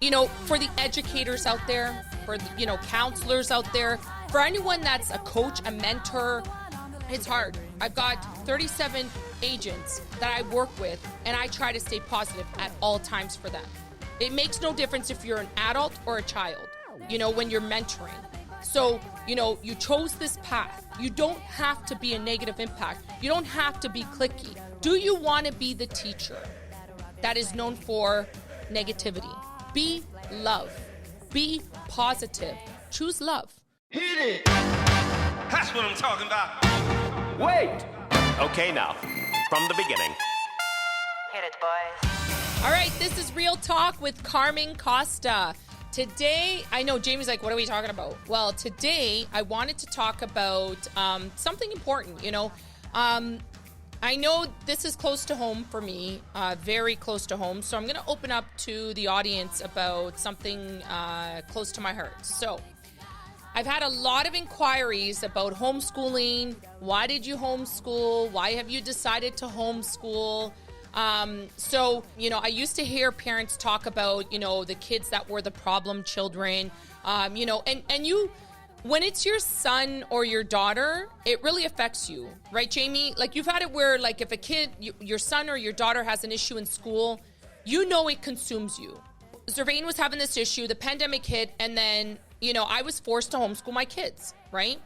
For the educators out there, for the, counselors out there, for anyone that's a coach, a mentor, it's hard. I've got 37 agents that I work with, and I try to stay positive at all times for them. It makes no difference if you're an adult or a child, when you're mentoring. So, you chose this path. You don't have to be a negative impact. You don't have to be cliquey. Do you want to be the teacher that is known for negativity? Be love. Be positive. Choose love. Hit it! That's what I'm talking about. Wait! Okay, now, from the beginning. Hit it, boys. All right, this is Real Talk with Carmen Costa. Today, I know Jamie's like, what are we talking about? Well, today I wanted to talk about something important, I know this is close to home for me, very close to home. So I'm going to open up to the audience about something close to my heart. So I've had a lot of inquiries about homeschooling. Why did you homeschool? Why have you decided to homeschool? I used to hear parents talk about, the kids that were the problem children, when it's your son or your daughter, it really affects you, right, Jamie? Like, you've had it where, like, if a kid, your son or your daughter has an issue in school, it consumes you. Zervain was having this issue, the pandemic hit, and then, I was forced to homeschool my kids, right?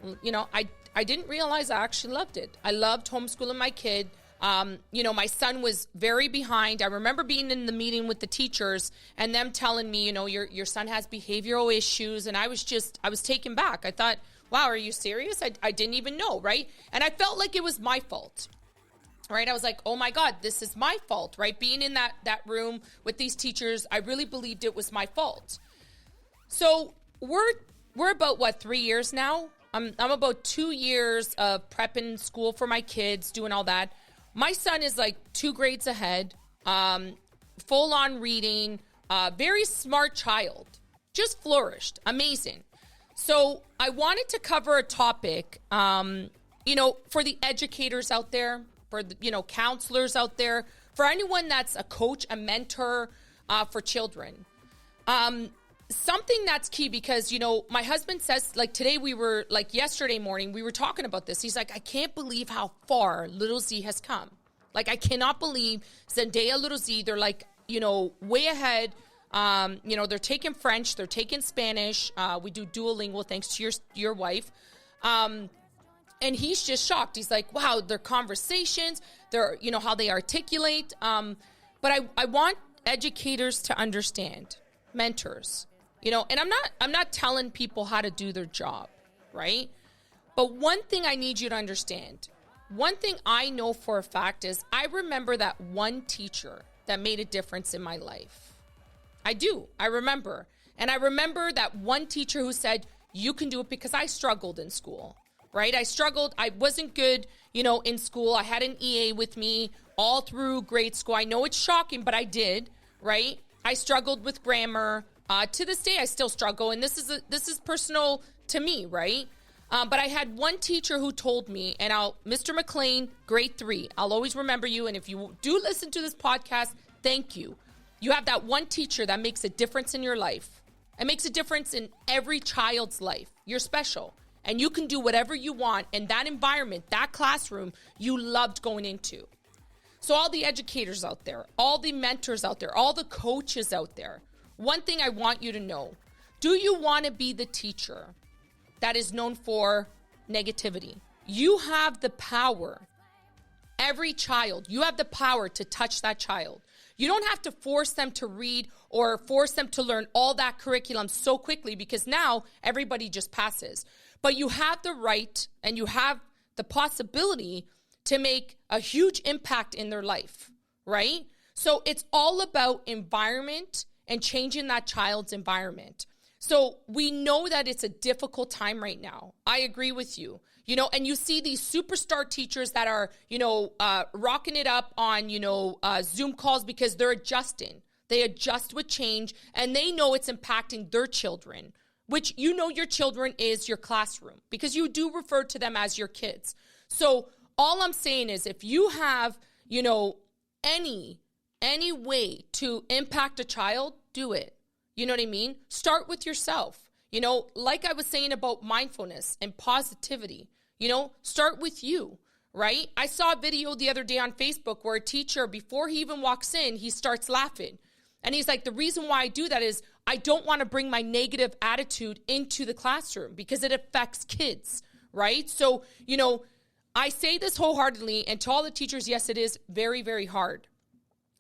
I didn't realize I actually loved it. I loved homeschooling my kid. My son was very behind. I remember being in the meeting with the teachers and them telling me, your son has behavioral issues. And I was taken back. I thought, wow, are you serious? I didn't even know, right? And I felt like it was my fault, right? I was like, oh my God, this is my fault, right? Being in that room with these teachers, I really believed it was my fault. So we're about, 3 years now? I'm about 2 years of prepping school for my kids, doing all that. My son is like 2 grades ahead, full on reading, very smart child, just flourished, amazing. So I wanted to cover a topic, for the educators out there, for the, counselors out there, for anyone that's a coach, a mentor for children. Something that's key because, my husband says, like today yesterday morning, we were talking about this. He's like, I can't believe how far Little Z has come. Like, I cannot believe Zendaya, Little Z, they're like, way ahead. They're taking French, they're taking Spanish. We do Duolingo thanks to your wife. And he's just shocked. He's like, wow, their conversations, their, how they articulate. But I want educators to understand, mentors. And I'm not telling people how to do their job, right? But one thing I need you to understand, one thing I know for a fact is I remember that one teacher that made a difference in my life. I do. I remember. And I remember that one teacher who said, you can do it, because I struggled in school, right? I struggled. I wasn't good, in school. I had an EA with me all through grade school. I know it's shocking, but I did, right? I struggled with grammar. To this day, I still struggle, and this is personal to me, right? But I had one teacher who told me, and Mr. McLean, grade 3, I'll always remember you, and if you do listen to this podcast, thank you. You have that one teacher that makes a difference in your life. It makes a difference in every child's life. You're special, and you can do whatever you want in that environment, that classroom you loved going into. So all the educators out there, all the mentors out there, all the coaches out there, one thing I want you to know, do you want to be the teacher that is known for negativity? You have the power. Every child, you have the power to touch that child. You don't have to force them to read or force them to learn all that curriculum so quickly, because now everybody just passes. But you have the right and you have the possibility to make a huge impact in their life, right? So it's all about environment and changing that child's environment. So we know that it's a difficult time right now. I agree with you. And you see these superstar teachers that are, rocking it up on, Zoom calls because they're adjusting. They adjust with change, and they know it's impacting their children, which your children is your classroom, because you do refer to them as your kids. So all I'm saying is, if you have, any any way to impact a child, do it. You know what I mean? Start with yourself. You know, like I was saying about mindfulness and positivity, you know, start with you, right? I saw a video the other day on Facebook where a teacher, before he even walks in, he starts laughing. And he's like, the reason why I do that is I don't want to bring my negative attitude into the classroom because it affects kids, right? So, you know, I say this wholeheartedly, and to all the teachers, yes, it is very, very hard.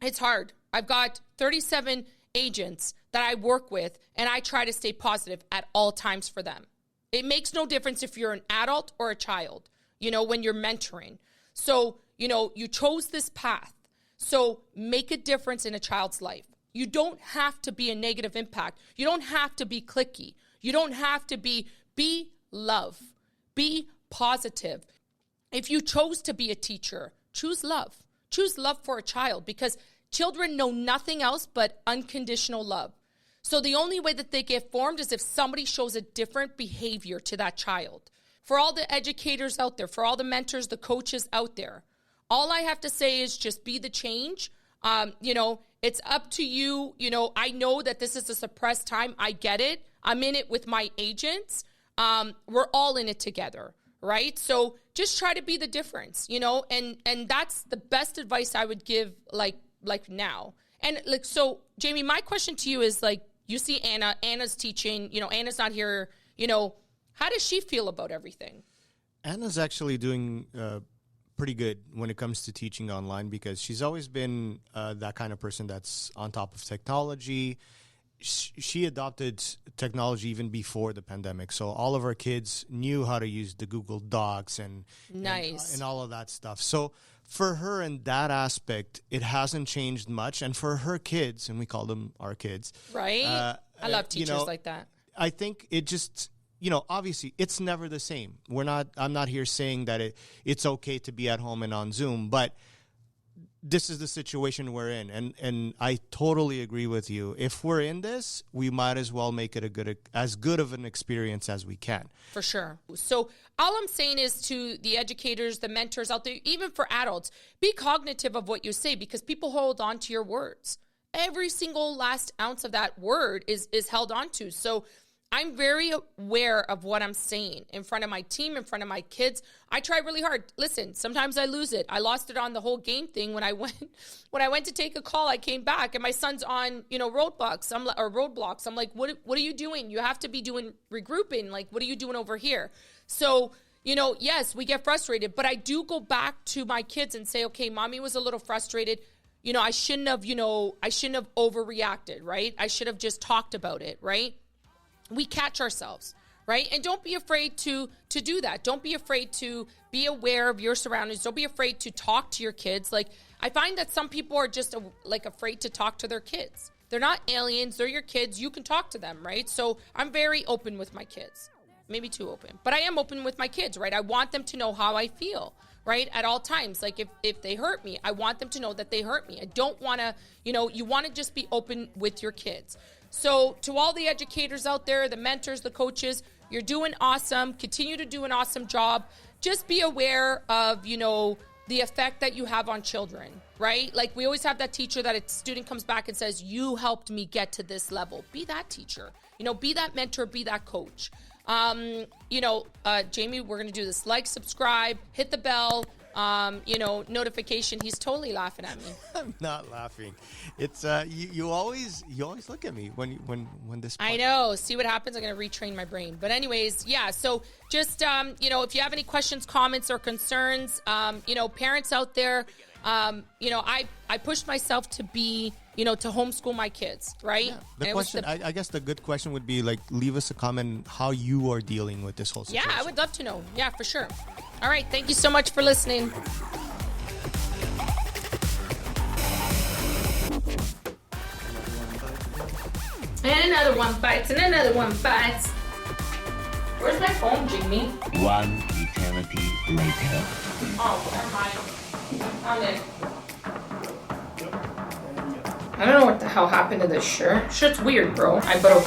It's hard. I've got 37 agents that I work with, and I try to stay positive at all times for them. It makes no difference if you're an adult or a child, you know, when you're mentoring. So, you know, you chose this path. So make a difference in a child's life. You don't have to be a negative impact. You don't have to be cliquey. You don't have to be love. Be positive. If you chose to be a teacher, choose love. Choose love for a child, because children know nothing else but unconditional love. So the only way that they get formed is if somebody shows a different behavior to that child. For all the educators out there, for all the mentors, the coaches out there, all I have to say is just be the change. You know, it's up to you. You know, I know that this is a suppressed time. I get it. I'm in it with my agents. We're all in it together, right? So just try to be the difference, you know, and that's the best advice I would give, like now. And like, so Jamie, my question to you is, like, you see Anna's teaching, you know, Anna's not here, you know, how does she feel about everything? Anna's actually doing pretty good when it comes to teaching online, because she's always been that kind of person that's on top of technology. She adopted technology even before the pandemic. So all of our kids knew how to use the Google Docs and all of that stuff. So for her in that aspect, it hasn't changed much. And for her kids, and we call them our kids. Right. I love teachers like that. I think it just, you know, obviously it's never the same. I'm not here saying that it's okay to be at home and on Zoom, but this is the situation we're in. And I totally agree with you. If we're in this, we might as well make it as good of an experience as we can. For sure. So all I'm saying is to the educators, the mentors out there, even for adults, be cognitive of what you say, because people hold on to your words. Every single last ounce of that word is held on to. So I'm very aware of what I'm saying in front of my team, in front of my kids. I try really hard. Listen, sometimes I lose it. I lost it on the whole game thing when I went to take a call. I came back and my son's on, you know, roadblocks. I'm like, what are you doing? You have to be doing regrouping. Like, what are you doing over here? So, you know, yes, we get frustrated, but I do go back to my kids and say, okay, mommy was a little frustrated. You know, I shouldn't have overreacted, right? I should have just talked about it, right? We catch ourselves, right? And don't be afraid to do that. Don't be afraid to be aware of your surroundings. Don't be afraid to talk to your kids. Like, I find that some people are just afraid to talk to their kids. They're not aliens. They're your kids. You can talk to them, right? So I'm very open with my kids. Maybe too open, but I am open with my kids, right? I want them to know how I feel, right? At all times. Like if they hurt me, I want them to know that they hurt me. I don't want to, you know, you want to just be open with your kids. So to all the educators out there, the mentors, the coaches, you're doing awesome. Continue to do an awesome job. Just be aware of, you know, the effect that you have on children, right? Like, we always have that teacher that a student comes back and says, you helped me get to this level. Be that teacher, you know, be that mentor, be that coach. You know, Jamie, we're going to do this. Like, subscribe, hit the bell. You know, notification. He's totally laughing at me. I'm not laughing. It's you always look at me when this. I know. See what happens? I'm gonna retrain my brain. But anyways, yeah. So just you know, if you have any questions, comments, or concerns, you know, parents out there, you know, I pushed myself to be, you know, to homeschool my kids, right? Yeah. The question, I guess the good question would be, like, leave us a comment how you are dealing with this whole situation. Yeah, I would love to know. Yeah, for sure. All right. Thank you so much for listening. And another one bites, and another one bites. Where's my phone, Jamie? One eternity later. Oh, never mind. Found it. I don't know what the hell happened to this shirt. Shirt's weird, bro. I better.